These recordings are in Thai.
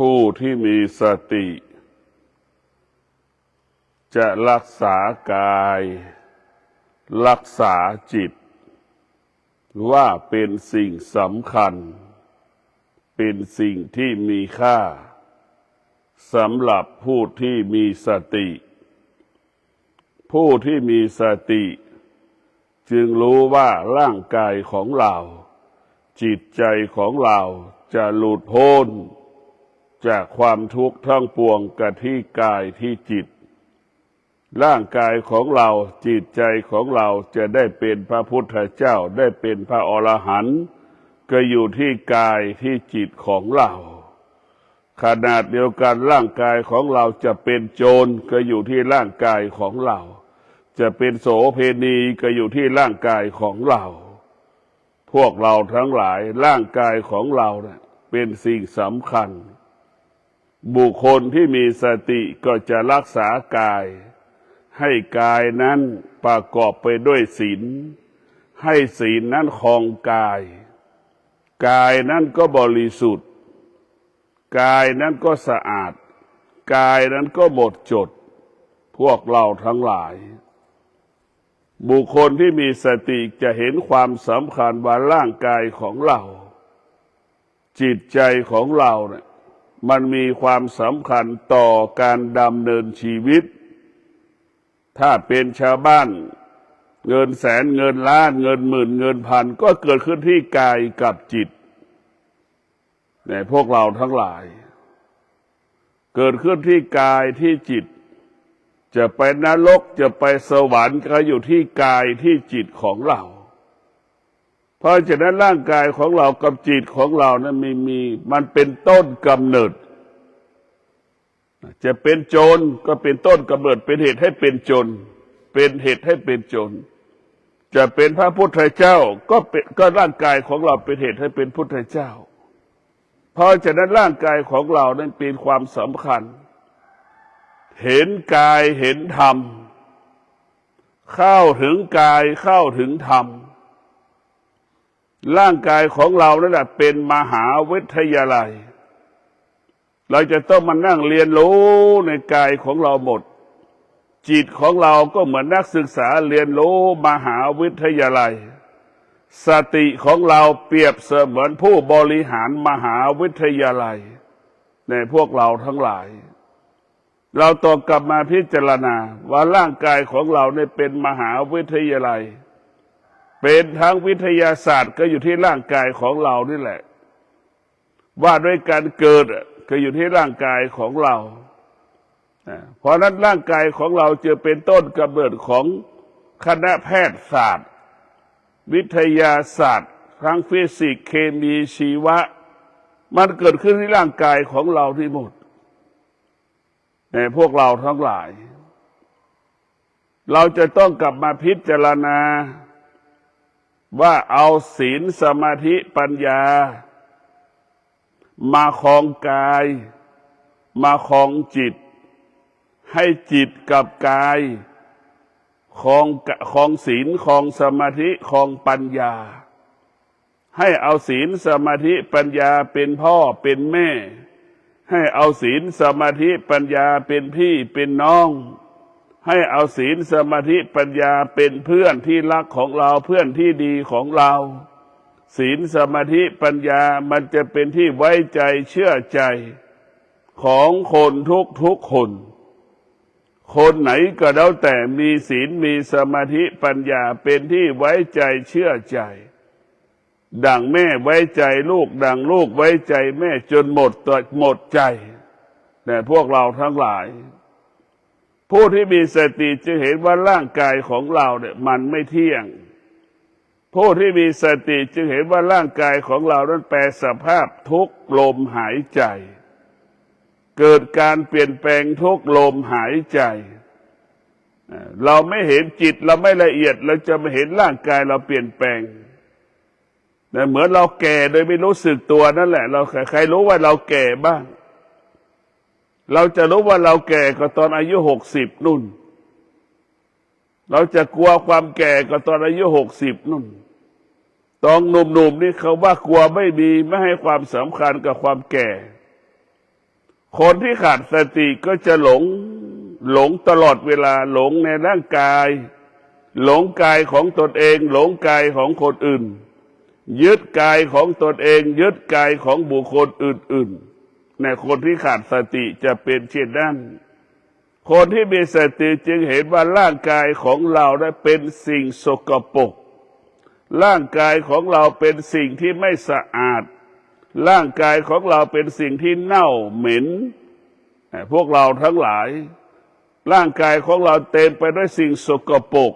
ผู้ที่มีสติจะรักษากายรักษาจิตว่าเป็นสิ่งสำคัญเป็นสิ่งที่มีค่าสำหรับผู้ที่มีสติผู้ที่มีสติจึงรู้ว่าร่างกายของเราจิตใจของเราจะหลุดพ้นจากความทุกข์ทั้งปวงกับที่กายที่จิตร่างกายของเราจิตใจของเราจะได้เป็นพระพุทธเจ้าได้เป็นพระอรหันต์ก็อยู่ที่กายที่จิตของเราขนาดเดียวกันร่างกายของเราจะเป็นโจรก็อยู่ที่ร่างกายของเราจะเป็นโสเภณีก็อยู่ที่ร่างกายของเราพวกเราทั้งหลายร่างกายของเราเนี่ยเป็นสิ่งสำคัญบุคคลที่มีสติก็จะรักษากายให้กายนั้นประกอบไปด้วยศีลให้ศีลนั้นครองกายกายนั้นก็บริสุทธิ์กายนั้นก็สะอาดกายนั้นก็หมดจดพวกเราทั้งหลายบุคคลที่มีสติจะเห็นความสำคัญว่าร่างกายของเราจิตใจของเราเนี่ยมันมีความสำคัญต่อการดำเนินชีวิตถ้าเป็นชาวบ้านเงินแสนเงินล้านเงินหมื่นเงินพันก็เกิดขึ้นที่กายกับจิตเนี่ยพวกเราทั้งหลายเกิดขึ้นที่กายที่จิตจะไปนรกจะไปสวรรค์ก็อยู่ที่กายที่จิตของเราเพราะฉะนั้นร่างกายของเรากับจิตของเรานั้นมันเป็นต้นกำเนิดจะเป็นโจรก็เป็นต้นกำเนิดเป็นเหตุให้เป็นโจรเป็นเหตุให้เป็นโจรจะเป็นพระพุทธเจ้าก็ร่างกายของเราเป็นเหตุให้เป็นพุทธเจ้าเพราะฉะนั้นร่างกายของเรานั้นเป็นความสำคัญเห็นกายเห็นธรรมเข้าถึงกายเข้าถึงธรรมร่างกายของเรานั่นแหละเป็นมหาวิทยาลัยเราจะต้องมานั่งเรียนรู้ในกายของเราหมดจิตของเราก็เหมือนนักศึกษาเรียนรู้มหาวิทยาลัยสติของเราเปรียบเสมือนผู้บริหารมหาวิทยาลัยในพวกเราทั้งหลายเราต้องกลับมาพิจารณาว่าร่างกายของเราเนี่ยเป็นมหาวิทยาลัยเป็นทั้งวิทยาศาสตร์ก็อยู่ที่ร่างกายของเรานี่แหละว่าด้วยการเกิดก็อยู่ที่ร่างกายของเราเพราะนั้นร่างกายของเราจะเป็นต้นกำเนิดของคณะแพทยศาสตร์วิทยาศาสตร์ทั้งฟิสิกส์เคมีชีวะมันเกิดขึ้นที่ร่างกายของเราที่หมดพวกเราทั้งหลายเราจะต้องกลับมาพิจารณาว่าเอาศีลสมาธิปัญญามาครองกายมาครองจิตให้จิตกับกายครองศีลครองสมาธิครองปัญญาให้เอาศีลสมาธิปัญญาเป็นพ่อเป็นแม่ให้เอาศีลสมาธิปัญญาเป็นพี่เป็นน้องให้เอาศีลสมาธิปัญญาเป็นเพื่อนที่รักของเราเพื่อนที่ดีของเราศีลสมาธิปัญญามันจะเป็นที่ไว้ใจเชื่อใจของคนทุกคนคนไหนก็แล้วแต่มีศีลมีสมาธิปัญญาเป็นที่ไว้ใจเชื่อใจดังแม่ไว้ใจลูกดังลูกไว้ใจแม่จนหมดใจแต่พวกเราทั้งหลายผู้ที่มีสติจะเห็นว่าร่างกายของเราเนี่ยมันไม่เที่ยงผู้ที่มีสติจึงเห็นว่าร่างกายของเรานั้นแปรสภาพทุกลมหายใจเกิดการเปลี่ยนแปลงทุกลมหายใจเราไม่เห็นจิตเราไม่ละเอียดเราจะไม่เห็นร่างกายเราเปลี่ยนแปลงเหมือนเราแก่โดยไม่รู้สึกตัวนั่นแหละเราใครรู้ว่าเราแก่บ้างเราจะรู้ว่าเราแก่ก็ตอนอายุ60นู่นเราจะกลัวความแก่ก็ตอนอายุ60นู่นตอนหนุ่มๆนี่เขาว่ากลัวไม่ให้ความสำคัญกับความแก่ คนที่ขาดสติก็จะหลงตลอดเวลาหลงในร่างกายหลงกายของตนเองหลงกายของคนอื่นยึดกายของตนเองยึดกายของบุคคลอื่นๆในคนที่ขาดสติจะเป็นเช่นนั้นคนที่มีสติจึงเห็นว่าร่างกายของเราได้เป็นสิ่งสกปรกร่างกายของเราเป็นสิ่งที่ไม่สะอาดร่างกายของเราเป็นสิ่งที่เน่าเหม็นพวกเราทั้งหลายร่างกายของเราเต็มไปด้วยสิ่งสกปรก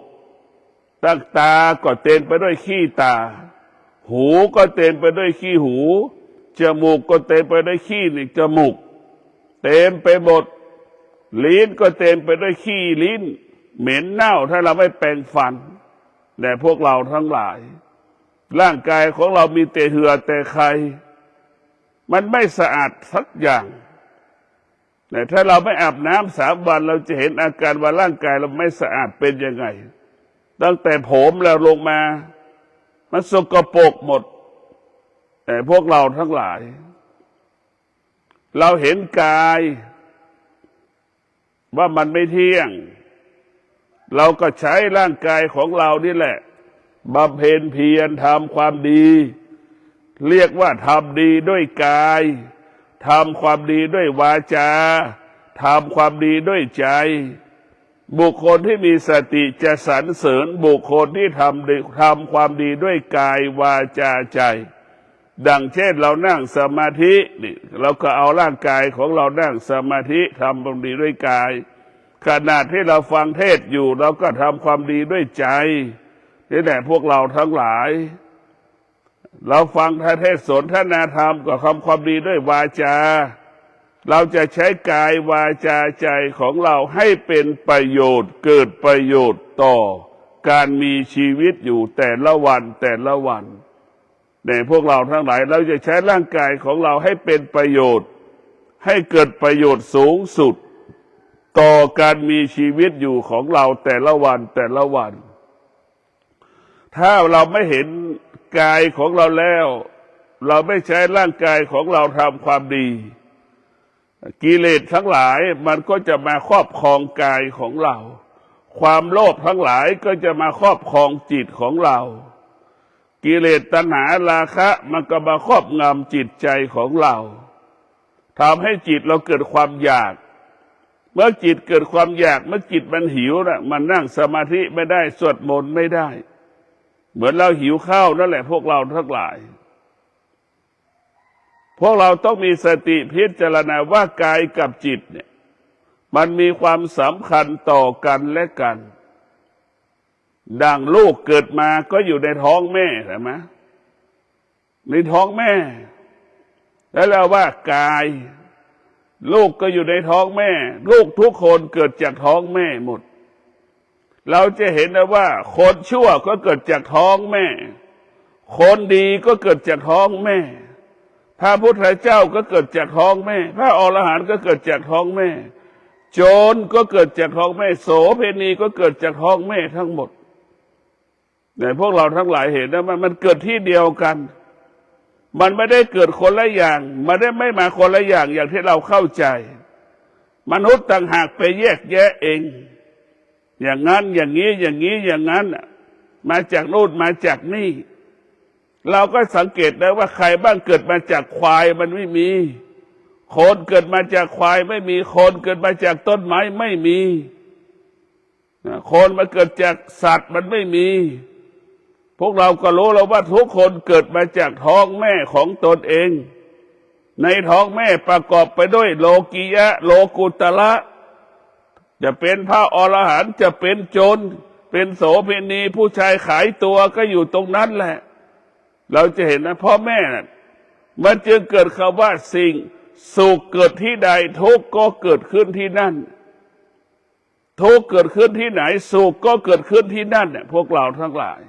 ตั้งตาก็เต็มไปด้วยขี้ตาหูก็เต็มไปด้วยขี้หูจมูกก็เต็มไปด้วยขี้ในจมูกเต็มไปหมดลิ้นก็เต็มไปด้วยขี้ลิ้นเหม็นเน่าถ้าเราไม่แปรงฟันแต่พวกเราทั้งหลายร่างกายของเรามีแต่เหือแต่ไขมันไม่สะอาดสักอย่างแต่ถ้าเราไม่อาบน้ำ3 วันเราจะเห็นอาการว่าร่างกายเราไม่สะอาดเป็นยังไงตั้งแต่ผมแล้วลงมามันสกปรกหมดแต่พวกเราทั้งหลายเราเห็นกายว่ามันไม่เที่ยงเราก็ใช้ร่างกายของเรานี่แหละบำเพ็ญเพียรทำความดีเรียกว่าทำดีด้วยกายทำความดีด้วยวาจาทำความดีด้วยใจบุคคลที่มีสติจะสรรเสริญบุคคลที่ทำความดีด้วยกายวาจาใจดังเช่นเรานั่งสมาธินี่เราก็เอาร่างกายของเรานั่งสมาธิทำความดีด้วยกายขณะที่เราฟังเทศอยู่เราก็ทำความดีด้วยใจนี่แหละพวกเราทั้งหลายเราฟังเทศสนทนาธรรมก็ทำความดีด้วยวาจาเราจะใช้กายวาจาใจของเราให้เป็นประโยชน์เกิดประโยชน์ต่อการมีชีวิตอยู่แต่ละวันแต่ละวันในพวกเราทั้งหลายเราจะใช้ร่างกายของเราให้เป็นประโยชน์ให้เกิดประโยชน์สูงสุดต่อการมีชีวิตอยู่ของเราแต่ละวันแต่ละวันถ้าเราไม่เห็นกายของเราแล้วเราไม่ใช้ร่างกายของเราทำความดีกิเลสทั้งหลายมันก็จะมาครอบครองกายของเราความโลภทั้งหลายก็จะมาครอบครองจิตของเรากิเลสตัณหาราคะมันก็มาครอบงำจิตใจของเราทำให้จิตเราเกิดความอยากเมื่อจิตเกิดความอยากเมื่อจิตมันหิวนะมันนั่งสมาธิไม่ได้สวดมนต์ไม่ได้เหมือนเราหิวข้าวนั่นแหละพวกเราทั้งหลายพวกเราต้องมีสติพิจารณาว่ากายกับจิตเนี่ยมันมีความสำคัญต่อกันและกันดังลูกเกิดมาก็อยู่ในท้องแม่ใช่ไหมในท้องแม่แล้วเราว่ากายลูกก็อยู่ในท้องแม่ลูกทุกคนเกิดจากท้องแม่หมดเราจะเห็นนะว่าคนชั่วก็เกิดจากท้องแม่คนดีก็เกิดจากท้องแม่พระพุทธเจ้าก็เกิดจากท้องแม่พระอรหันต์ก็เกิดจากท้องแม่โจรก็เกิดจากท้องแม่โสเภณีก็เกิดจากท้องแม่ทั้งหมดแต่พวกเราทั้งหลายเห็นนะมันเกิดที่เดียวกันมันไม่ได้เกิดคนละอย่างมันไม่มาคนละอย่างอย่างที่เราเข้าใจมนุษย์ต่างหากไปแยกแยะเองอย่างนั้นอย่างนี้อย่างนี้อย่างนั้นมาจากโน่นมาจากนี่เราก็สังเกตได้ว่าใครบ้างเกิดมาจากควายมันไม่มีคนเกิดมาจากควายไม่มีคนเกิดมาจากต้นไม้ไม่มีคนมาเกิดจากสัตว์มันไม่มีพวกเราก็รู้แล้วว่าทุกคนเกิดมาจากท้องแม่ของตนเองในท้องแม่ประกอบไปด้วยโลกิยะโลกุตระจะเป็นพระอรหันต์จะเป็นโจรเป็นโสเภณีผู้ชายขายตัวก็อยู่ตรงนั้นแหละเราจะเห็นนะพ่อแม่น่ะมันจึงเกิดคำว่าสิ่งสุขเกิดที่ใดทุกข์ก็เกิดขึ้นที่นั่นทุกข์เกิดขึ้นที่ไหนสุขก็เกิดขึ้นที่นั่นเนี่ยพวกเราทั้งหลาย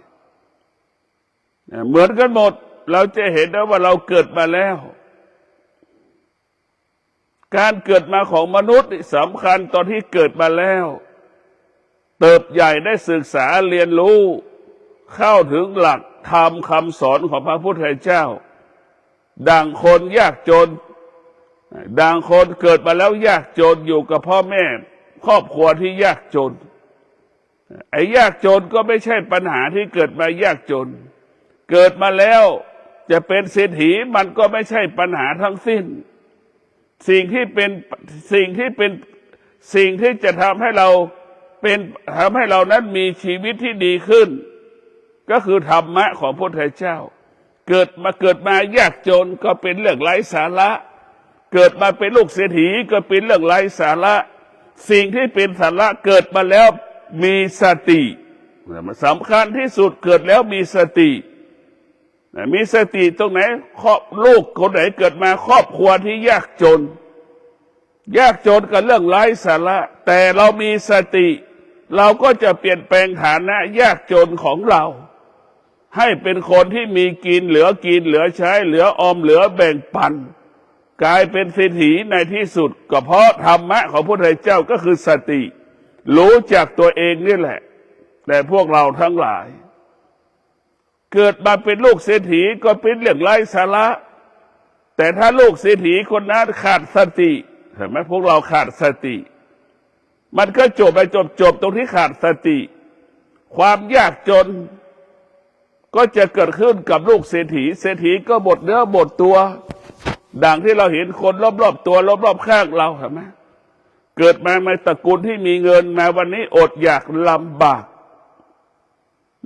เหมือนกันหมดเราจะเห็นนะว่าเราเกิดมาแล้วการเกิดมาของมนุษย์สำคัญตอนที่เกิดมาแล้วเติบใหญ่ได้ศึกษาเรียนรู้เข้าถึงหลักธรรมคำสอนของพระพุทธเจ้าดังคนยากจน บางคนเกิดมาแล้วยากจนอยู่กับพ่อแม่ครอบครัวที่ยากจนไอ้ยากจนก็ไม่ใช่ปัญหาที่เกิดมายากจนเกิดมาแล้วจะเป็นเศรษฐีมันก็ไม่ใช่ปัญหาทั้งสิ้นสิ่งที่จะทำให้เรานั้นมีชีวิตที่ดีขึ้นก็คือธรรมะของพระพุทธเจ้าเกิดมายากจนก็เป็นเรื่องไร้สาระเกิดมาเป็นลูกเศรษฐีก็เป็นเรื่องไร้สาระสิ่งที่เป็นสาระเกิดมาแล้วมีสติสำคัญที่สุดเกิดแล้วมีสติตรงไหนลูกคนไหนเกิดมาครอบครัวที่ยากจนกับเรื่องไร้สาระแต่เรามีสติเราก็จะเปลี่ยนแปลงฐานะยากจนของเราให้เป็นคนที่มีกินเหลือใช้เหลือออมเหลือแบ่งปันกลายเป็นเศรษฐีในที่สุดก็เพราะธรรมะของพระพุทธเจ้าก็คือสติรู้จักตัวเองนี่แหละแต่พวกเราทั้งหลายเกิดมาเป็นลูกเศรษฐีก็เป็นเรื่องไร้สาระแต่ถ้าลูกเศรษฐีคนนั้นขาดสติเห็นไหมพวกเราขาดสติมันก็จบตรงที่ขาดสติความยากจนก็จะเกิดขึ้นกับลูกเศรษฐีก็หมดเนื้อหมดตัวดังที่เราเห็นคนรอบๆตัวรอบๆข้างเราเห็นไหมเกิดมาในตระกูลที่มีเงินมาวันนี้อดอยากลำบาก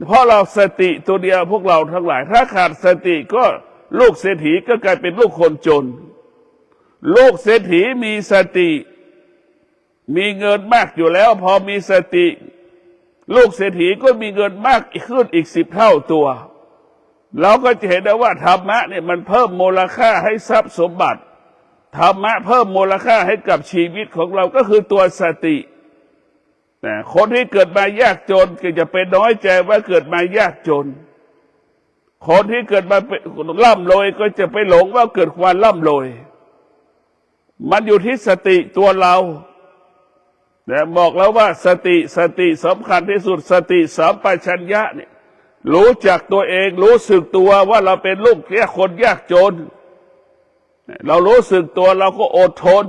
เพราะเราสติตัวเดียวพวกเราทั้งหลายถ้าขาดสติก็ลูกเศรษฐีก็กลายเป็นลูกคนจนลูกเศรษฐีมีสติมีเงินมากอยู่แล้วพอมีสติลูกเศรษฐีก็มีเงินมากขึ้นอีก10 เท่าตัวเราก็จะเห็นได้ว่าธรรมะเนี่ยมันเพิ่มมูลค่าให้ทรัพย์สมบัติธรรมะเพิ่มมูลค่าให้กับชีวิตของเราก็คือตัวสติแต่คนที่เกิดมายากจนก็จะไปน้อยใจว่าเกิดมายากจนคนที่เกิดมาเป็นร่ำรวยก็จะไปหลงว่าเกิดความร่ำรวยมันอยู่ที่สติตัวเราแต่บอกแล้วว่าสติสำคัญที่สุดสติสัมปชัญญะเนี่ยรู้จักตัวเองรู้สึกตัวว่าเราเป็นลูกแค่คนยากจนเรารู้สึกตัวเราก็อดทน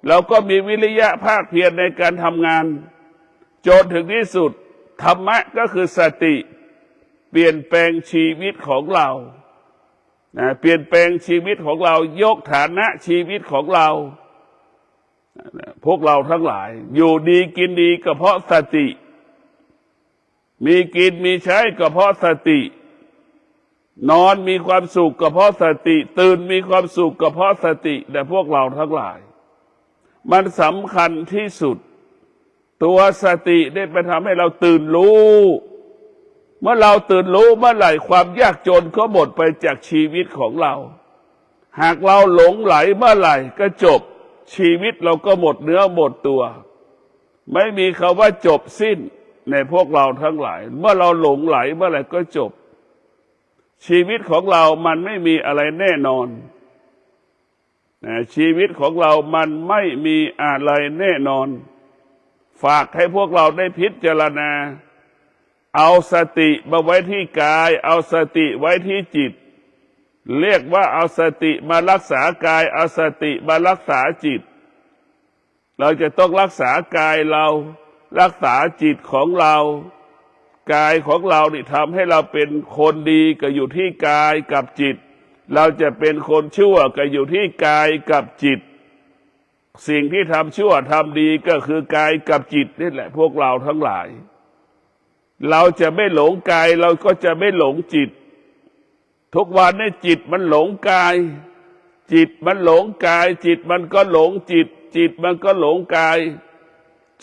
เราก็มีวิริยะภาคเพียรในการทำงานจนถึงที่สุดธรรมะก็คือสติเปลี่ยนแปลงชีวิตของเราเปลี่ยนแปลงชีวิตของเรายกฐานะชีวิตของเราพวกเราทั้งหลายอยู่ดีกินดีก็เพราะสติมีกินมีใช้ก็เพราะสตินอนมีความสุขก็เพราะสติตื่นมีความสุขก็เพราะสติแต่พวกเราทั้งหลายมันสำคัญที่สุดตัวสติได้ไปทำให้เราตื่นรู้เมื่อเราตื่นรู้เมื่อไหร่ความยากจนก็หมดไปจากชีวิตของเราหากเราหลงไหลเมื่อไหร่ก็จบชีวิตเราก็หมดเนื้อหมดตัวไม่มีคำว่าจบสิ้นในพวกเราทั้งหลายเมื่อเราหลงไหลเมื่อไหร่ก็จบชีวิตของเรามันไม่มีอะไรแน่นอนชีวิตของเรามันไม่มีอะไรแน่นอนฝากให้พวกเราได้พิจารณาเอาสติมาไว้ที่กายเอาสติไว้ที่จิตเรียกว่าเอาสติมารักษากายเอาสติมารักษาจิตเราจะต้องรักษากายเรารักษาจิตของเรากายของเรานี่ทำให้เราเป็นคนดีก็อยู่ที่กายกับจิตเราจะเป็นคนชั่วก็อยู่ที่กายกับจิตสิ่งที่ทำชั่วทำดีก็คือกายกับจิตนี่แหละพวกเราทั้งหลายเราจะไม่หลงกายเราก็จะไม่หลงจิตทุกวันนี้จิตมันหลงกายจิตมันหลงกายจิตมันก็หลงจิตจิตมันก็หลงกาย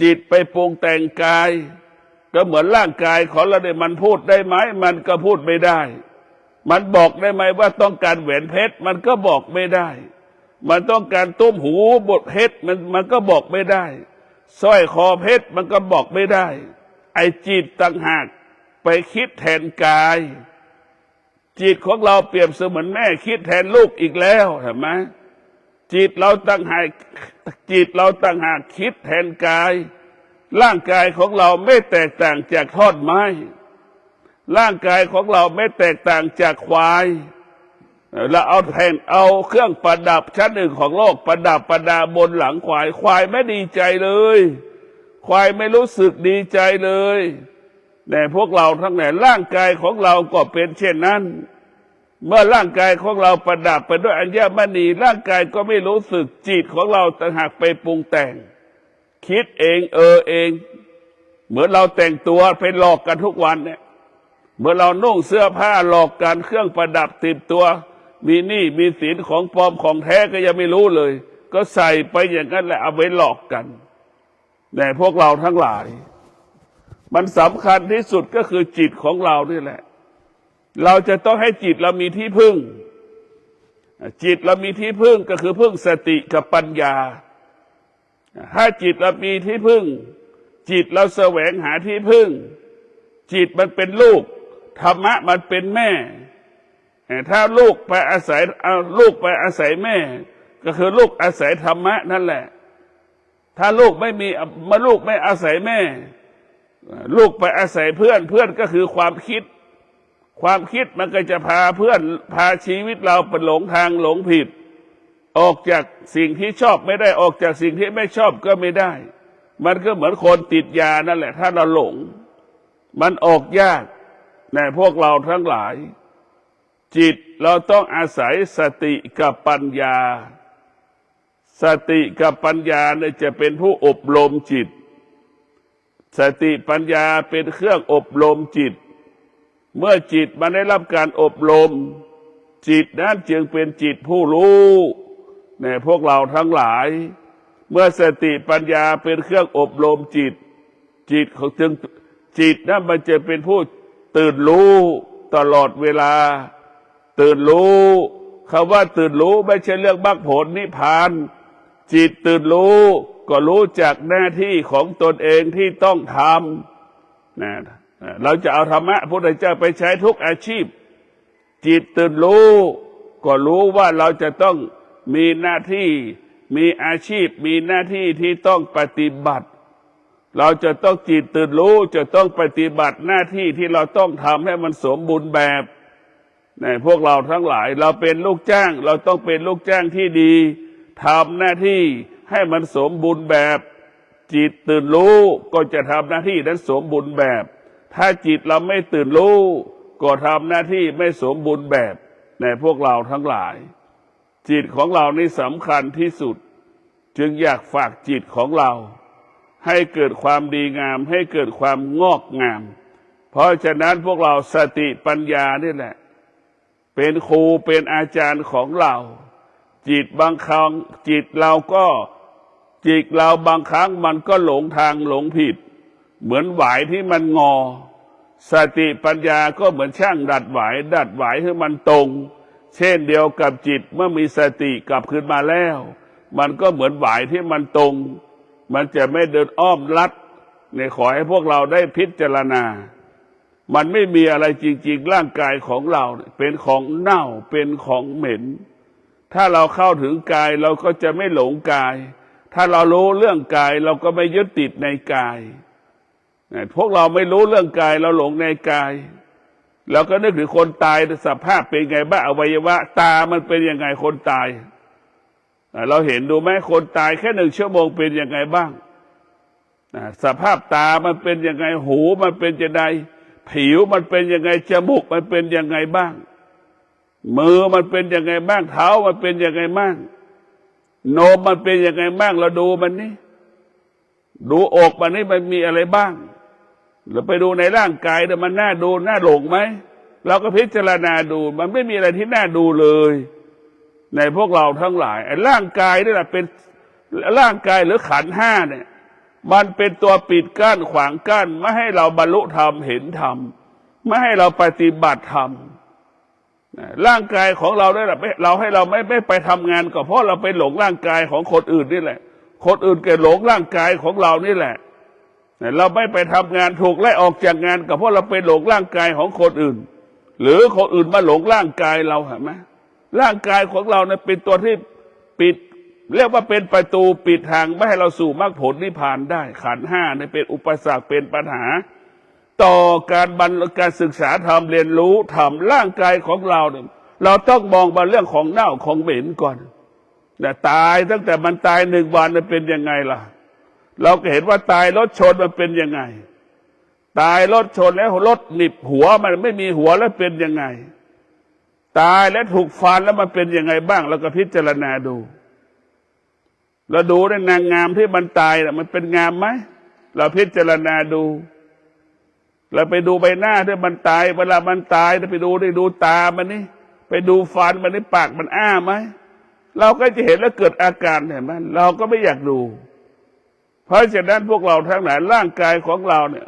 จิตไปปรุงแต่งกายก็เหมือนร่างกายของเราเนี่ยมันพูดได้ไหมมันก็พูดไม่ได้มันบอกได้ไหมว่าต้องการแหวนเพชรมันก็บอกไม่ได้มันต้องการตุ้มหูบทเพชรมันก็บอกไม่ได้สร้อยคอเพชรมันก็บอกไม่ได้ไอ้จิตต่างหากไปคิดแทนกายจิตของเราเปรียบเสมือนแม่คิดแทนลูกอีกแล้วเห็นไหมจิตเราต่างหากคิดแทนกายร่างกายของเราไม่แตกต่างจากท่อนไม้ร่างกายของเราไม่แตกต่างจากควาย แล้วเอาแทนเอาเครื่องประดับชั้นหนึ่งของโลกประดับประดาบนหลังควายควายไม่ดีใจเลยควายไม่รู้สึกดีใจเลยแต่พวกเราทั้งหลายร่างกายของเราก็เป็นเช่นนั้นเมื่อร่างกายของเราประดับไปด้วยอัญมณีร่างกายก็ไม่รู้สึกจิตของเราต่างหากไปปรุงแต่งคิดเองเองเหมือนเราแต่งตัวไปหลอกกันทุกวันเนี่ยเมื่อเรานุ่งเสื้อผ้าหลอกกันเครื่องประดับติดตัวมีหนี้มีสินของปลอมของแท้ก็ยังไม่รู้เลยก็ใส่ไปอย่างนั้นแหละเอาไว้หลอกกันแต่พวกเราทั้งหลายมันสำคัญที่สุดก็คือจิตของเรานี่แหละเราจะต้องให้จิตเรามีที่พึ่งจิตเรามีที่พึ่งก็คือพึ่งสติกับปัญญาถ้าจิตเรามีที่พึ่งจิตเราแสวงหาที่พึ่งจิตมันเป็นลูกธรรมะมันเป็นแม่ถ้าลูกไปอาศัยลูกไปอาศัยแม่ก็คือลูกอาศัยธรรมะนั่นแหละถ้าลูกไม่มีลูกไม่อาศัยแม่ลูกไปอาศัยเพื่อนเพื่อนก็คือความคิดมันก็จะพาเพื่อนพาชีวิตเราไปหลงทางหลงผิดออกจากสิ่งที่ชอบไม่ได้ออกจากสิ่งที่ไม่ชอบก็ไม่ได้มันก็เหมือนคนติดยานั่นแหละถ้าเราหลงมันออกยากแต่พวกเราทั้งหลายจิตเราต้องอาศัยสติกับปัญญาสติกับปัญญาเนี่ยจะเป็นผู้อบรมจิตสติปัญญาเป็นเครื่องอบรมจิตเมื่อจิตมันได้รับการอบรมจิตนั้นจึงเป็นจิตผู้รู้เนี่ยพวกเราทั้งหลายเมื่อสติปัญญาเป็นเครื่องอบรมจิตของจิตนั้นมันจะเป็นผู้ตื่นรู้ตลอดเวลาตื่นรู้คำว่าตื่นรู้ไม่ใช่เรื่องมรรคผลนิพพานจิตตื่นรู้ก็รู้จักหน้าที่ของตนเองที่ต้องทำนะเราจะเอาธรรมะพระพุทธเจ้าไปใช้ทุกอาชีพจิตตื่นรู้ก็รู้ว่าเราจะต้องมีหน้าที่มีอาชีพมีหน้าที่ที่ต้องปฏิบัติเราจะต้องจิตตื่นรู้จะต้องปฏิบัติหน้าที่ที่เราต้องทำให้มันสมบูรณ์แบบในพวกเราทั้งหลายเราเป็นลูกจ้างเราต้องเป็นลูกจ้างที่ดีทำหน้าที่ให้มันสมบูรณ์แบบจิตตื่นรู้ก็จะทำหน้าที่นั้นสมบูรณ์แบบถ้าจิตเราไม่ตื่นรู้ก็ทำหน้าที่ไม่สมบูรณ์แบบในพวกเราทั้งหลายจิตของเรานี่สำคัญที่สุดจึงอยากฝากจิตของเราให้เกิดความดีงามให้เกิดความงอกงามเพราะฉะนั้นพวกเราสติปัญญานี่แหละเป็นครูเป็นอาจารย์ของเราจิตบางครั้งจิตเราบางครั้งมันก็หลงทางหลงผิดเหมือนหวายที่มันงอสติปัญญาก็เหมือนช่างดัดหวายให้มันตรงเช่นเดียวกับจิตเมื่อมีสติกลับคืนมาแล้วมันก็เหมือนหวายที่มันตรงมันจะไม่เดินอ้อมลัดเนี่ยขอให้พวกเราได้พิจารณามันไม่มีอะไรจริงๆร่างกายของเราเป็นของเน่าเป็นของเหม็นถ้าเราเข้าถึงกายเราก็จะไม่หลงกายถ้าเรารู้เรื่องกายเราก็ไม่ยึดติดในกายพวกเราไม่รู้เรื่องกายเราหลงในกายเราก็นึกถึงคนตายสภาพเป็นไงบ้างอวัยวะตามันเป็นยังไงคนตายเราเห็นดูไหมคนตายแค่1 ชั่วโมงเป็นยังไงบ้างสภาพตามันเป็นยังไงหูมันเป็นยังไงผิวมันเป็นยังไงจมูกมันเป็นยังไงบ้างมือมันเป็นยังไงบ้างเท้ามันเป็นยังไงบ้างโนมมันเป็นยังไงบ้างเราดูมันนี่ดูอกมันนี่มันมีอะไรบ้างเราไปดูในร่างกายแต่มันน่าดูน่าหลงไหมเราก็พิจารณาดูมันไม่มีอะไรที่น่าดูเลยในพวกเราทั้งหลายไอ้ร่างกายนี่แหละเป็นร่างกายหรือขันธ์5เนี่ยมันเป็นตัวปิดกั้นขวางกั้นไม่ให้เราบรรลุธรรมเห็นธรรมไม่ให้เราปฏิบัติธรรมร่างกายของเราได้แหละเราให้เราไม่ไปทำงานก็เพราะเราไปหลงร่างกายของคนอื่นนี่แหละคนอื่นแกหลงร่างกายของเรานี่แหละเราไม่ไปทำงานถูกไล่ออกจากงานก็เพราะเราไปหลงร่างกายของคนอื่นหรือคนอื่นมาหลงร่างกายเราเห็นไหมร่างกายของเราเนี่ยเป็นตัวที่ปิดเรียกว่าเป็นประตูปิดทางไม่ให้เราสู่มรรคผลนิพพานได้ขันธ์5เนี่ยเป็นอุปสรรคเป็นปัญหาต่อการศึกษาธรรมเรียนรู้ธรรมร่างกายของเราเนี่ย เราต้องมองมาเรื่องของเน่าของเหม็นก่อนแต่ตายตั้งแต่มันตาย1 วันมันเป็นยังไงล่ะเราก็เห็นว่าตายรถชนมันเป็นยังไงตายรถชนแล้วรถหนีบหัวมันไม่มีหัวแล้วเป็นยังไงตายแล้วถูกฟันแล้วมันเป็นยังไงบ้างเราก็พิจารณาดูเราดูในนางงามที่มันตายมันเป็นงามไหมเราพิจารณาดูเราไปดูใบหน้าที่มันตายเวลามันตายไปดูตามันนี่ไปดูฟันมันนี่ปากมันอ้าไหมเราก็จะเห็นแล้วเกิดอาการเห็นไหมเราก็ไม่อยากดูเพราะฉะนั้นพวกเราทั้งหลายร่างกายของเราเนี่ย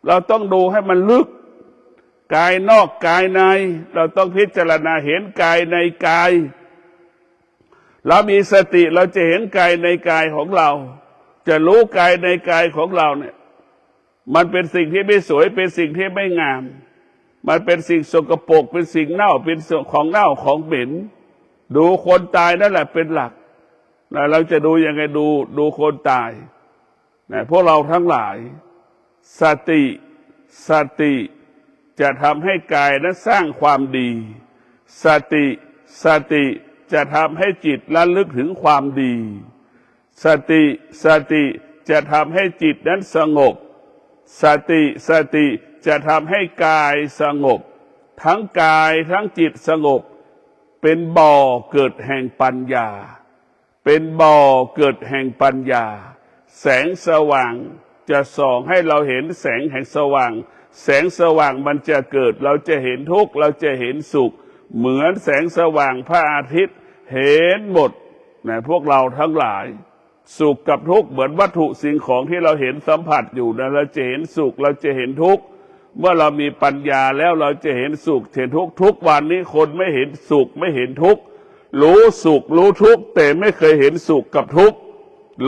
เราต้องดูให้มันลึกกายนอกกายในเราต้องพิจารณาเห็นกายในกายเรามีสติเราจะเห็นกายในกายของเราจะรู้กายในกายของเราเนี่ยมันเป็นสิ่งที่ไม่สวยเป็นสิ่งที่ไม่งามมันเป็นสิ่งสกปรกเป็นสิ่งเน่าเป็นของเน่าของเหม็นดูคนตายนั่นแหละเป็นหลักนะเราจะดูยังไงดูคนตายนะพวกเราทั้งหลายสติจะทำให้กายนั้นสร้างความดีสติจะทำให้จิตระลึกถึงความดีสติจะทำให้จิตนั้นสงบสติจะทำให้กายสงบทั้งกายทั้งจิตสงบเป็นบ่อเกิดแห่งปัญญาเป็นบ่อเกิดแห่งปัญญาแสงสว่างจะส่องให้เราเห็นแสงแห่งสว่างแสงสว่างมันจะเกิดเราจะเห็นทุกข์เราจะเห็นสุขเหมือนแสงสว่างพระอาทิตย์เห็นหมดนะพวกเราทั้งหลายสุขกับทุกข์เหมือนวัตถุสิ่งของที่เราเห็นสัมผัสอยู่นะเราจะเห็นสุขเราจะเห็นทุกข์เมื่อเรามีปัญญาแล้วเราจะเห็นสุขเห็นทุกข์ทุกวันนี้คนไม่เห็นสุขไม่เห็นทุกข์รู้สุขรู้ทุกข์แต่ไม่เคยเห็นสุขกับทุกข์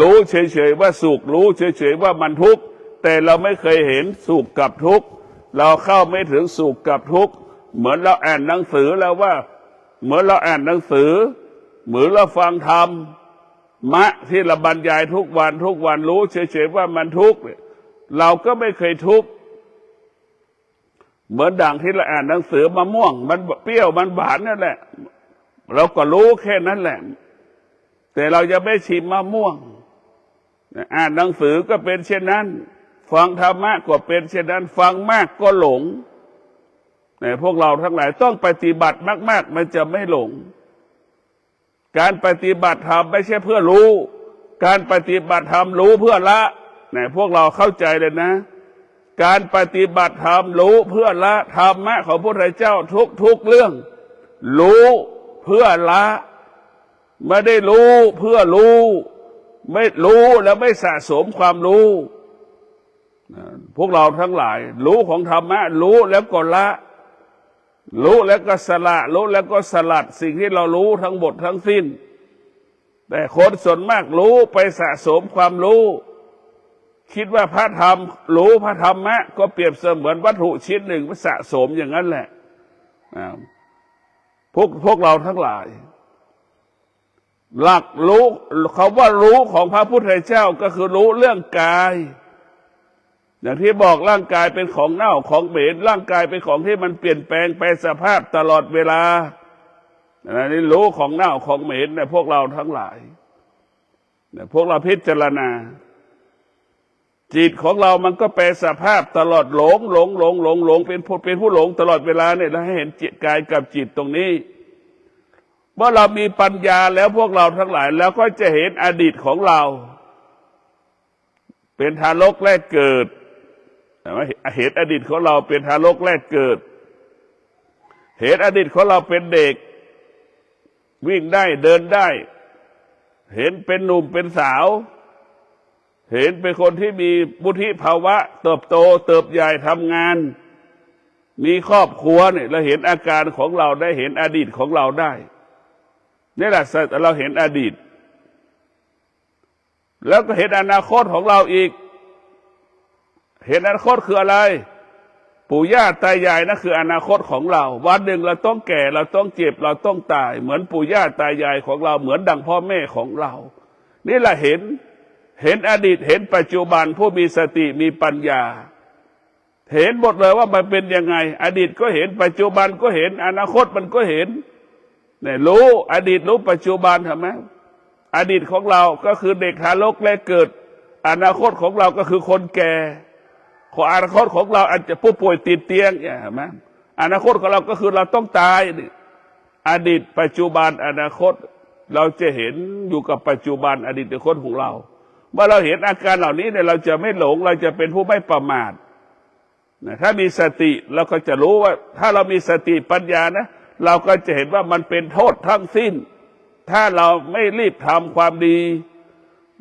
รู้เฉยๆว่าสุขรู้เฉยๆว่ามันทุกข์แต่เราไม่เคยเห็นสุขกับทุกข์เราเข้าไม่ถึงสุขกับทุกข์เหมือนเราอ่านหนังสือแล้วว่าเหมือนเราอ่านหนังสือเหมือนเราฟังธรรมที่เราบรรยายทุกวันรู้เฉยๆว่ามันทุกข์เราก็ไม่เคยทุกข์เหมือนดังที่เราอ่านหนังสือมะม่วงมันเปรี้ยวมันหวานนั่นแหละเราก็รู้แค่นั้นแหละแต่เราจะไม่ชิมมะม่วงอ่านหนังสือก็เป็นเช่นนั้นฟังธรรมะก็เป็นเช่นนั้นฟังมากก็หลงแต่พวกเราทั้งหลายต้องปฏิบัติมากๆมันจะไม่หลงการปฏิบัติธรรมไม่ใช่เพื่อรู้การปฏิบัติธรรมรู้เพื่อละเนี่ยพวกเราเข้าใจเลยนะการปฏิบัติธรรมรู้เพื่อละธรรมะของพระพุทธเจ้าทุกเรื่องรู้เพื่อละไม่ได้รู้เพื่อรู้ไม่รู้แล้วไม่สะสมความรู้พวกเราทั้งหลายรู้ของธรรมะรู้แล้วก็ละรู้แล้วก็สละรู้แล้วก็สลัดสิ่งที่เรารู้ทั้งหมดทั้งสิ้นแต่คนส่วนมากรู้ไปสะสมความรู้คิดว่าพระธรรมรู้พระธรรมะก็เปรียบเสมือนวัตถุชิ้นหนึ่งสะสมอย่างนั้นแหละพวกเราทั้งหลายหลักรู้คำว่ารู้ของพระพุทธเจ้าก็คือรู้เรื่องกายอย่างที่บอกร่างกายเป็นของเน่าของเหม็นร่างกายเป็นของที่มันเปลี่ยนแปลงไปสภาพตลอดเวลาอันนี้รู้ของเน่าของเหม็นเนี่ยพวกเราทั้งหลายเนี่ยพวกเราพิจารณาจิตของเรามันก็แปลสภาพตลอดหลงเป็นผู้หลงตลอดเวลาเนี่ยเราให้เห็นจิตกายกับจิตตรงนี้เมื่อเรามีปัญญาแล้วพวกเราทั้งหลายแล้วก็จะเห็นอดีตของเราเป็นทารกแรกเกิดเห็นอดีตของเราเป็นทารกแรกเกิดเห็นอดีตของเราเป็นเด็กวิ่งได้เดินได้เห็นเป็นหนุ่มเป็นสาวเห็นเป็นคนที่มีวุฒิภาวะเติบโตเติบใหญ่ทำงานมีครอบครัวเนี่ยเราเห็นอาการของเราได้เห็นอดีตของเราได้นี่แหละเราเห็นอดีตแล้วก็เห็นอนาคตของเราอีกเห็นอนาคตคืออะไรปู่ย่าตายายนั่นคืออนาคตของเราวันหนึ่งเราต้องแก่เราต้องเจ็บเราต้องตายเหมือนปู่ย่าตายายของเราเหมือนดังพ่อแม่ของเรานี่แหละเห็นอดีตเห็นปัจจุบันผู้มีสติมีปัญญา เห็นหมดเลยว่ามันเป็นยังไงอดีตก็เห็นปัจจุบันก็เห็นอนาคตมันก็เห็นเนี่ยรู้อดีตรู้ปัจจุบันทำไมอดีตของเราก็คือเด็กทารกแรกเกิดอนาคตของเราก็คือคนแก่ของอนาคตของเราอาจจะผู้ป่วยติดเตียงเห็นไหมอนาคตของเราก็คือเราต้องตายอดีตปัจจุบันอนาคตเราจะเห็นอยู่กับปัจจุบันอดีตอนาคตของเราเมื่อเราเห็นอาการเหล่านี้เนี่ยเราจะไม่หลงเราจะเป็นผู้ไม่ประมาทนะถ้ามีสติเราก็จะรู้ว่าถ้าเรามีสติปัญญานะเราก็จะเห็นว่ามันเป็นโทษทั้งสิ้นถ้าเราไม่รีบทำความดี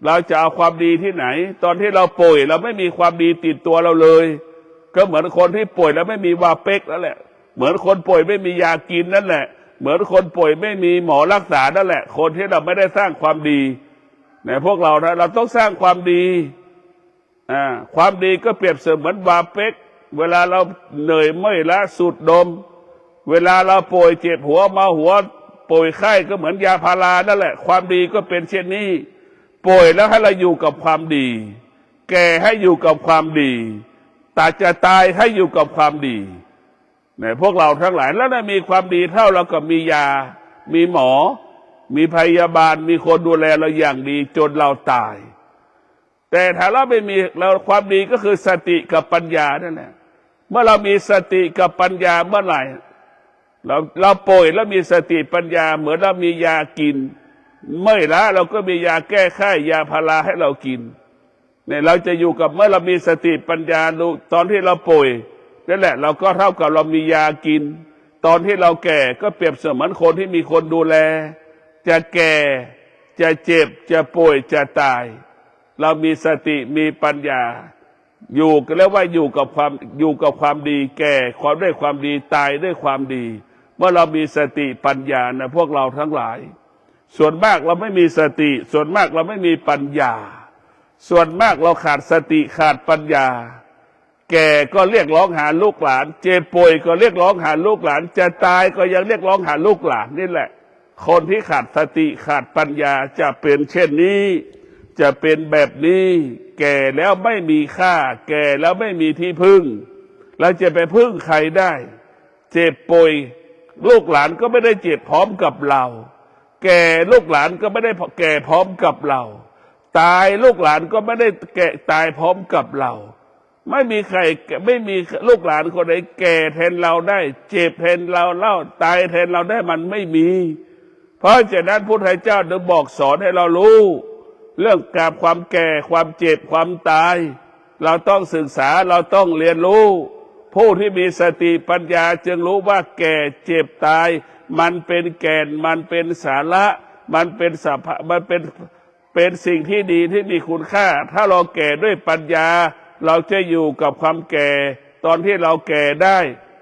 เราจะเอาความดีที่ไหนตอนที่เราป่วยเราไม่มีความดีติดตัวเราเลยก็เหมือนคนที่ป่วยแล้วไม่มีวาเป็กนั่นแหละเหมือนคนป่วยไม่มียากินนั่นแหละเหมือนคนป่วยไม่มีหมอรักษานั่นแหละคนที่เราไม่ได้สร้างความดีเนี่ยพวกเรานะเราต้องสร้างความดีความดีก็เปรียบเสมือนวาเป็กเวลาเราเหนื่อยเมื่อยล้าสูดดมเวลาเราป่วยเจ็บหัวเมาหัวป่วยไข้ก็เหมือนยาพารานั่นแหละความดีก็เป็นเช่นนี้ป่วยแล้วให้เราอยู่กับความดีแก่ให้อยู่กับความดีจะตายให้อยู่กับความดีเนี่ยพวกเราทั้งหลายแล้วมีความดีเท่าเราก็มียามีหมอมีพยาบาลมีคนดูแลเราอย่างดีจนเราตายแต่ถ้าเราไม่มีเราความดีก็คือสติกับปัญญานั่นแหละเมื่อเรามีสติกับปัญญาเมื่อไหร่เราป่วยแล้วมีสติปัญญาเหมือนเรามียากินเมื่อยล้าเราก็มียาแก้ไข้ยาพาราให้เรากินเนี่ยเราจะอยู่กับเมื่อเรามีสติปัญญาตอนที่เราป่วยนั่นแหละเราก็เท่ากับเรามียากินตอนที่เราแก่ก็เปรียบเสมือนคนที่มีคนดูแลจะแก่จะเจ็บจะป่วยจะตายเรามีสติมีปัญญาอยู่ก็แล้วว่าอยู่กับความดีแก่ความด้วยความดีตายด้วยความดีเมื่อเรามีสติปัญญานะพวกเราทั้งหลายส่วนมากเราไม่มีสติส่วนมากเราไม่มีปัญญาส่วนมากเราขาดสติขาดปัญญาแก่ก็เรียกร้องหาลูกหลานเจ็บป่วยก็เรียกร้องหาลูกหลานจะตายก็ยังเรียกร้องหาลูกหลานนี่แหละคนที่ขาดสติขาดปัญญาจะเป็นเช่นนี้จะเป็นแบบนี้แก่แล้วไม่มีค่าแก่แล้วไม่มีที่พึ่งแล้วจะไปพึ่งใครได้เจ็บป่วยลูกหลานก็ไม่ได้เจ็บพร้อมกับเราแก่ลูกหลานก็ไม่ได้แก่พร้อมกับเราตายลูกหลานก็ไม่ได้แก่ตายพร้อมกับเราไม่มีใครไม่มีลูกหลานคนไหนแก่แทนเราได้เจ็บแทนเราเล่าตายแทนเราได้มันไม่มีเพราะฉะนั้นพุทธเจ้าได้บอกสอนให้เรารู้เรื่องการความแก่ความเจ็บความตายเราต้องศึกษาเราต้องเรียนรู้ผู้ที่มีสติปัญญาจึงรู้ว่าแก่เจ็บตายมันเป็นแก่นมันเป็นสาระมันเป็นเป็นสิ่งที่ดีที่มีคุณค่าถ้าเราแก่ด้วยปัญญาเราจะอยู่กับความแก่ตอนที่เราแก่ได้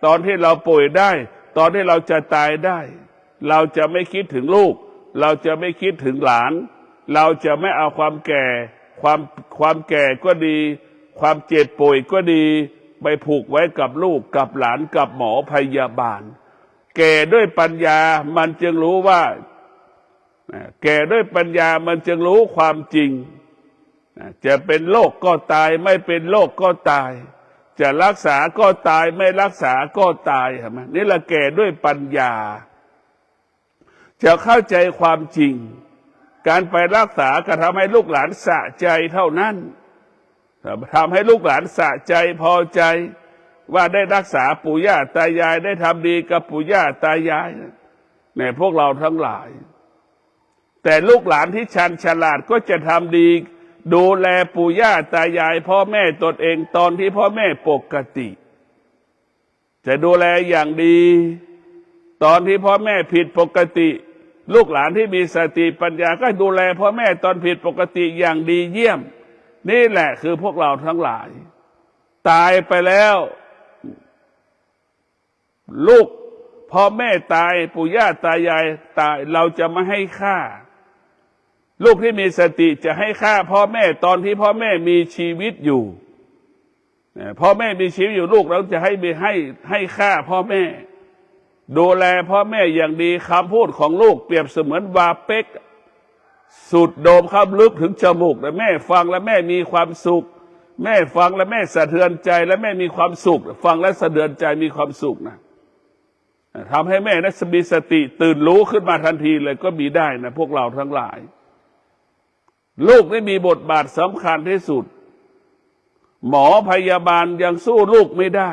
ตอนที่เราป่วยได้ตอนที่เราจะตายได้เราจะไม่คิดถึงลูกเราจะไม่คิดถึงหลานเราจะไม่เอาความแก่ความแก่ก็ดีความเจ็บป่วยก็ดีไปผูกไว้กับลูกกับหลานกับหมอพยาบาลแก่ด้วยปัญญามันจึงรู้ว่าแก่ด้วยปัญญามันจึงรู้ความจริงจะเป็นโรคก็ตายไม่เป็นโรคก็ตายจะรักษาก็ตายไม่รักษาก็ตายเห็นไหมนี่แหละแก่ด้วยปัญญาจะเข้าใจความจริงการไปรักษาก็ทำให้ลูกหลานสะใจเท่านั้นทำให้ลูกหลานสะใจพอใจว่าได้รักษาปู่ย่าตายายได้ทำดีกับปู่ย่าตายายเนี่ยพวกเราทั้งหลายแต่ลูกหลานที่ชันฉลาดก็จะทำดีดูแลปู่ย่าตายายพ่อแม่ตนเองตอนที่พ่อแม่ปกติจะดูแลอย่างดีตอนที่พ่อแม่ผิดปกติลูกหลานที่มีสติปัญญาก็ดูแลพ่อแม่ตอนผิดปกติอย่างดีเยี่ยมนี่แหละคือพวกเราทั้งหลายตายไปแล้วลูกพ่อแม่ตายปู่ย่าตายายตายเราจะไม่ให้ค่าลูกที่มีสติจะให้ค่าพ่อแม่ตอนที่พ่อแม่มีชีวิตอยู่พ่อแม่มีชีวิตอยู่ลูกเราจะให้ค่าพ่อแม่ดูแลพ่อแม่อย่างดีคำพูดของลูกเปรียบเสมือนวาเป็กสูดโดมเข้าลึกถึงจมูกแต่แม่ฟังแล้วแม่มีความสุข แม่ฟังแล้วแม่สะเทือนใจและแม่มีความสุขฟังแล้วสะเทือนใจมีความสุขนะทำให้แม่นั้นมีสติตื่นรู้ขึ้นมาทันทีเลยก็มีได้นะพวกเราทั้งหลายลูกได้มีบทบาทสำคัญที่สุดหมอพยาบาลยังสู้ลูกไม่ได้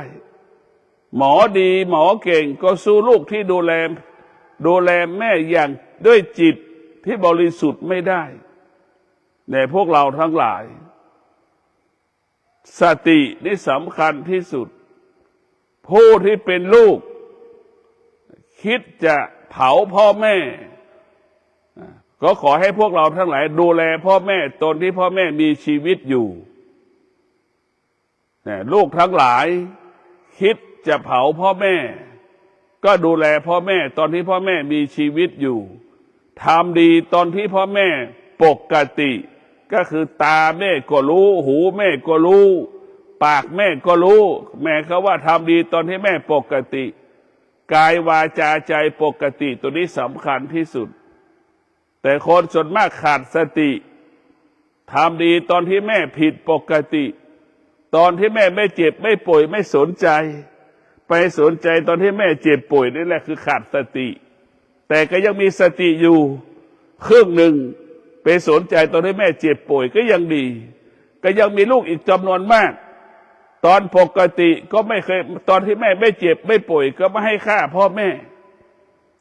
หมอดีหมอเก่งก็สู้ลูกที่ดูแลแม่อย่างด้วยจิตที่บริสุทธิ์ไม่ได้แต่พวกเราทั้งหลายสตินี่สำคัญที่สุดผู้ที่เป็นลูกคิดจะเผาพ่อแม่ก็ขอให้พวกเราทั้งหลายดูแลพ่อแม่ตอนที่พ่อแม่มีชีวิตอยู่ลูกทั้งหลายคิดจะเผาพ่อแม่ก็ดูแลพ่อแม่ตอนที่พ่อแม่มีชีวิตอยู่ทำดีตอนที่พ่อแม่ปกติก็คือตาแม่ก็รู้หูแม่ก็รู้ปากแม่ก็รู้แม่เขาว่าทำดีตอนที่แม่ปกติกายวาจาใจปกติตัวนี้สำคัญที่สุดแต่คนส่วนมากขาดสติทำดีตอนที่แม่ผิดปกติตอนที่แม่ไม่เจ็บไม่ป่วยไม่สนใจไปสนใจตอนที่แม่เจ็บป่วยนี่แหละคือขาดสติแต่ก็ยังมีสติอยู่ครึ่งหนึ่งไปสนใจตอนที่แม่เจ็บป่วยก็ยังดีก็ยังมีลูกอีกจำนวนมากตอนปกติก็ไม่เคยตอนที่แม่ไม่เจ็บไม่ป่วยก็ไม่ให้ค่าพ่อแม่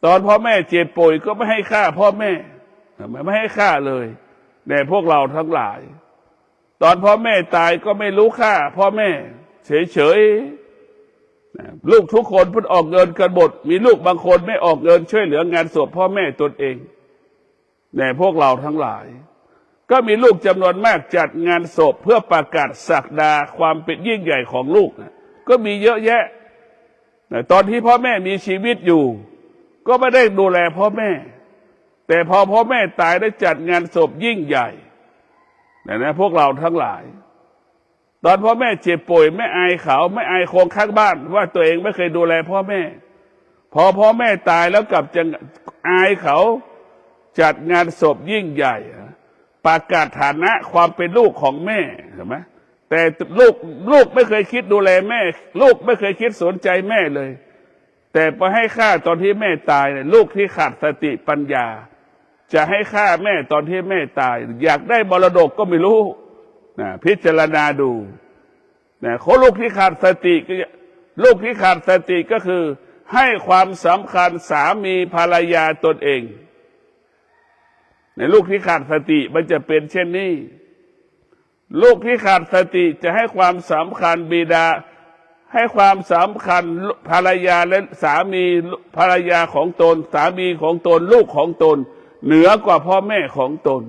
ตอนพ่อแม่เจ็บป่วยก็ไม่ให้ค่าพ่อแม่ไม่ให้ค่าเลยแต่พวกเราทั้งหลายตอนพ่อแม่ตายก็ไม่รู้ค่าพ่อแม่เฉยๆลูกทุกคนเพิ่งออกเงินกันหมดมีลูกบางคนไม่ออกเงินช่วยเหลืองานศพพ่อแม่ตนเองแต่พวกเราทั้งหลายก็มีลูกจำนวนมากจัดงานศพเพื่อประกาศศักดาความเป็นยิ่งใหญ่ของลูกก็มีเยอะแยะตอนที่พ่อแม่มีชีวิตอยู่ก็ไม่ได้ดูแลพ่อแม่แต่พอพ่อแม่ตายได้จัดงานศพยิ่งใหญ่นะพวกเราทั้งหลายตอนพ่อแม่เจ็บป่วยไม่อายเขาไม่อายคนข้างบ้านว่าตัวเองไม่เคยดูแลพ่อแม่พอพ่อแม่ตายแล้วกลับจะอายเขาจัดงานศพยิ่งใหญ่ประกาศฐานะความเป็นลูกของแม่เห็นไหมแต่ลูกไม่เคยคิดดูแลแม่ลูกไม่เคยคิดสนใจแม่เลยแต่พอให้ค่าตอนที่แม่ตายลูกที่ขาดสติปัญญาจะให้ค่าแม่ตอนที่แม่ตายอยากได้มรดกก็ไม่รู้นะพิจารณาดูนะคนลูกที่ขาดสติลูกที่ขาดสติก็คือให้ความสำคัญสามีภรรยาตนเองในลูกที่ขาดสติมันจะเป็นเช่นนี้ลูกที่ขาดสติจะให้ความสำคัญบิดาให้ความสำคัญภรรยาและสามีภรรยาของตนสามีของตนลูกของตนเหนือกว่าพ่อแม่ของตน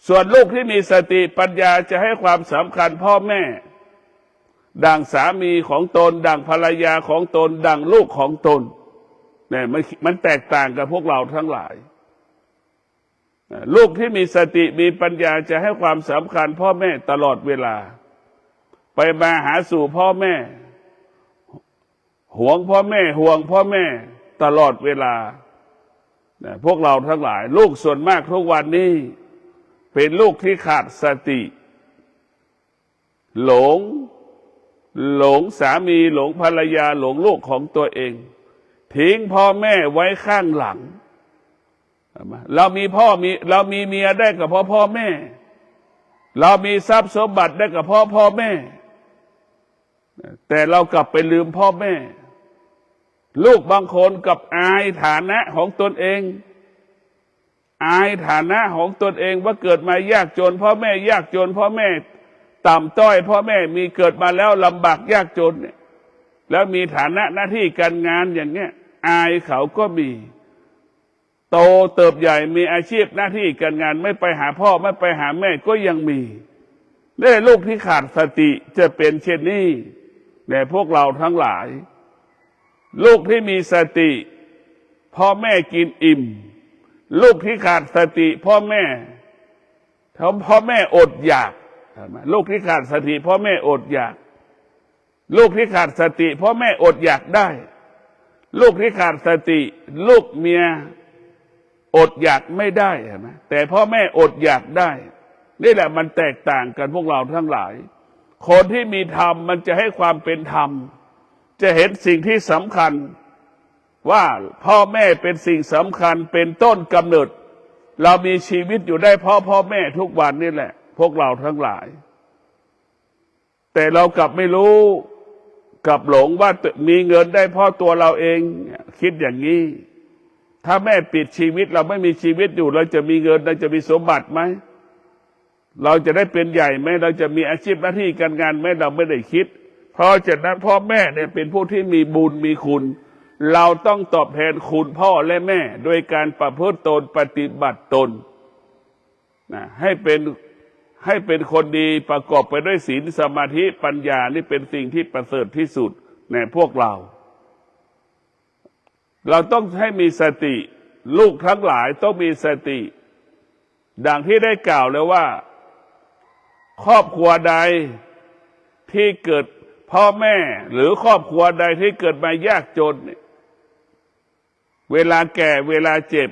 ส่วนลูกที่มีสติปัญญาจะให้ความสำคัญพ่อแม่ดังสามีของตนดังภรรยาของตนดังลูกของตนเนี่ยมันแตกต่างกับพวกเราทั้งหลายลูกที่มีสติมีปัญญาจะให้ความสำคัญพ่อแม่ตลอดเวลาไปมาหาสู่พ่อแม่ห่วงพ่อแม่ห่วงพ่อแม่ตลอดเวลาพวกเราทั้งหลายลูกส่วนมากทุกวันนี้เป็นลูกที่ขาดสติหลงสามีหลงภรรยาหลงลูกของตัวเองทิ้งพ่อแม่ไว้ข้างหลังเรามีเมียได้กับพ่อแม่เรามีทรัพย์สมบัติได้กับพ่อแม่แต่เรากลับไปลืมพ่อแม่ลูกบางคนกับอายฐานะของตนเองอายฐานะของตนเองว่าเกิดมายากจนพ่อแม่ยากจนพ่อแม่ต่ำต้อยพ่อแม่มีเกิดมาแล้วลำบากยากจนเนี่ยแล้วมีฐานะหน้าที่การงานอย่างเงี้ยอายเขาก็มีโตเติบใหญ่มีอาชีพหน้าที่การงานไม่ไปหาพ่อไม่ไปหาแม่ก็ยังมีนี่ลูกที่ขาดสติจะเป็นเช่นนี้แต่พวกเราทั้งหลายลูกที่มีสติพ่อแม่กินอิ่มลูกที่ขาดสติพ่อแม่อดอยากลูกที่ขาดสติพ่อแม่อดอยากลูกที่ขาดสติพ่อแม่อดอยากได้ลูกที่ขาดสติลูกเมียอดอยากไม่ได้แต่พ่อแม่อดอยากได้ นี่แหละมันแตกต่างกันพวกเราทั้งหลายคนที่มีธรรมมันจะให้ความเป็นธรรมจะเห็นสิ่งที่สำคัญว่าพ่อแม่เป็นสิ่งสำคัญเป็นต้นกำเนิดเรามีชีวิตอยู่ได้เพราะพ่อแม่ทุกวันนี่แหละพวกเราทั้งหลายแต่เรากลับไม่รู้กลับหลงว่ามีเงินได้เพราะตัวเราเองคิดอย่างนี้ถ้าแม่ปิดชีวิตเราไม่มีชีวิตอยู่เราจะมีเงินเราจะมีสมบัติไหมเราจะได้เป็นใหญ่ไหมเราจะมีอาชีพหน้าที่การงานไหมเราไม่ได้คิดเพราะฉะนั้นพ่อแม่เนี่ยเป็นผู้ที่มีบุญมีคุณเราต้องตอบแทนคุณพ่อและแม่โดยการประพฤติตนปฏิบัติตนนะให้เป็นคนดีประกอบไปด้วยศีลสมาธิปัญญานี่เป็นสิ่งที่ประเสริฐที่สุดในพวกเราต้องให้มีสติลูกทั้งหลายต้องมีสติดังที่ได้กล่าวแล้วว่าครอบครัวใดที่เกิดพ่อแม่หรือครอบครัวใดที่เกิดมายากจนเวลาแก่เวลาเจ็บ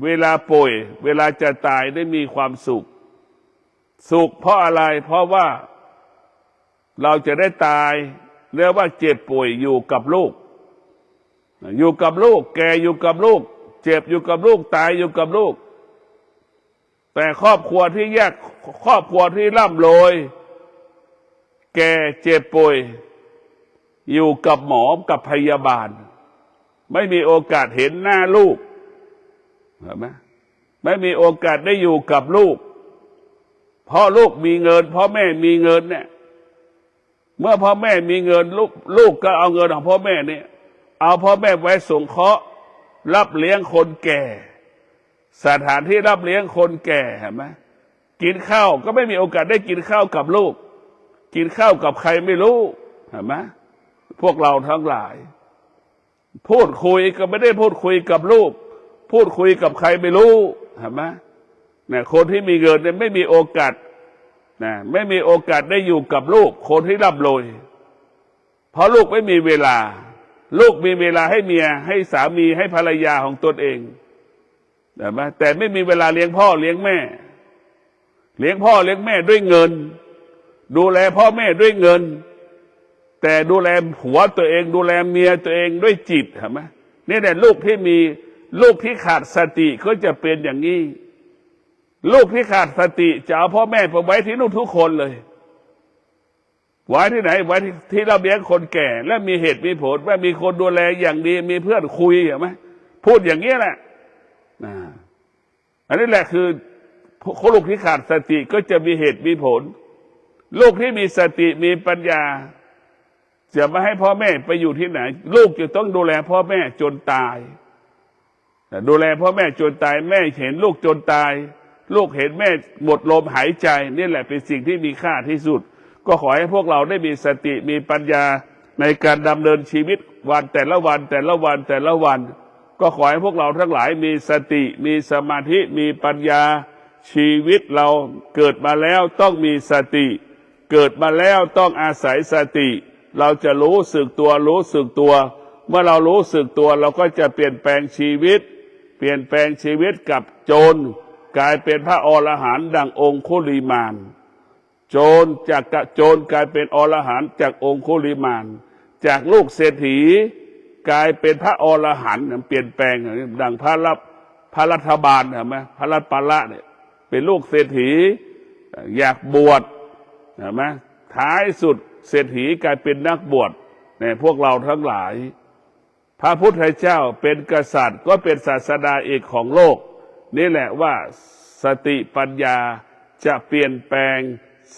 เวลาป่วยเวลาจะตายได้มีความสุขเพราะอะไรเพราะว่าเราจะได้ตายเรียกว่าเจ็บป่วยอยู่กับลูกแก่อยู่กับลูกเจ็บอยู่กับลูกตายอยู่กับลูกแต่ครอบครัวที่ยากครอบครัวที่ร่ำรวยแก่เจ็บป่วยอยู่กับหมอกับพยาบาลไม่มีโอกาสเห็นหน้าลูกเห็นไหมไม่มีโอกาสได้อยู่กับลูกเพราะลูกมีเงินพ่อแม่มีเงินเนี่ยเมื่อพ่อแม่มีเงินลูกก็เอาเงินของพ่อแม่เนี่ยเอาพ่อแม่ไว้สงเคราะห์รับเลี้ยงคนแก่สถานที่รับเลี้ยงคนแก่เห็นไหมกินข้าวก็ไม่มีโอกาสได้กินข้าวกับลูกกินข้าวกับใครไม่รู้เห็นไหมพวกเราทั้งหลายพูดคุยก็ไม่ได้พูดคุยกับลูกพูดคุยกับใครไม่รู้เห็นไหมเนี่ยคนที่มีเงินเนี่ยไม่มีโอกาสนะไม่มีโอกาสได้อยู่กับลูกคนที่ร่ำรวยเพราะลูกไม่มีเวลาลูกมีเวลาให้เมียให้สามีให้ภรรยาของตนเองเห็นไหมแต่ไม่มีเวลาเลี้ยงพ่อเลี้ยงแม่เลี้ยงพ่อเลี้ยงแม่ด้วยเงินดูแลพ่อแม่ด้วยเงินแต่ดูแลผัวตัวเองดูแลเมียตัวเองด้วยจิตเห็นไหมนี่แหละลูกที่ขาดสติก็จะเป็นอย่างนี้ลูกที่ขาดสติจะเอาพ่อแม่ไปไว้ที่นู่นทุกคนเลยไว้ที่ไหนไว้ที่เราเลี้ยงคนแก่และมีเหตุมีผลว่ามีคนดูแลอย่างดีมีเพื่อนคุยเห็นไหมพูดอย่างนี้แหละอันนี้แหละคือลูกที่ขาดสติก็จะมีเหตุมีผลลูกที่มีสติมีปัญญาจะไม่ให้พ่อแม่ไปอยู่ที่ไหนลูกจะต้องดูแลพ่อแม่จนตายดูแลพ่อแม่จนตายแม่เห็นลูกจนตายลูกเห็นแม่หมดลมหายใจนี่แหละเป็นสิ่งที่มีค่าที่สุดก็ขอให้พวกเราได้มีสติมีปัญญาในการดำเนินชีวิตวันแต่ละวันก็ขอให้พวกเราทั้งหลายมีสติมีสมาธิมีปัญญาชีวิตเราเกิดมาแล้วต้องมีสติเกิดมาแล้วต้องอาศัยสติเราจะรู้สึกตัวเมื่อเรารู้สึกตัวเราก็จะเปลี่ยนแปลงชีวิตกับโจรกลายเป็นพระอรหันต์ดังองคุลิมานโจรกลายเป็นอรหันต์จากองคุลิมานจากลูกเศรษฐีกลายเป็นพระอรหันต์เปลี่ยนแปลงดังพระรัฐบาลเห็นไหมพระรัฐปาละเนี่ยเป็นลูกเศรษฐีอยากบวชเห็นไหมท้ายสุดเศรษฐีกลายเป็นนักบวชเนี่ยพวกเราทั้งหลายพระพุทธเจ้าเป็นกษัตริย์ก็เป็นศาสดาเอกของโลกนี่แหละว่าสติปัญญาจะเปลี่ยนแปลง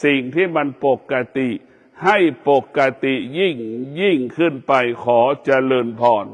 สิ่งที่มันปกติให้ปกติยิ่งขึ้นไปขอเจริญพร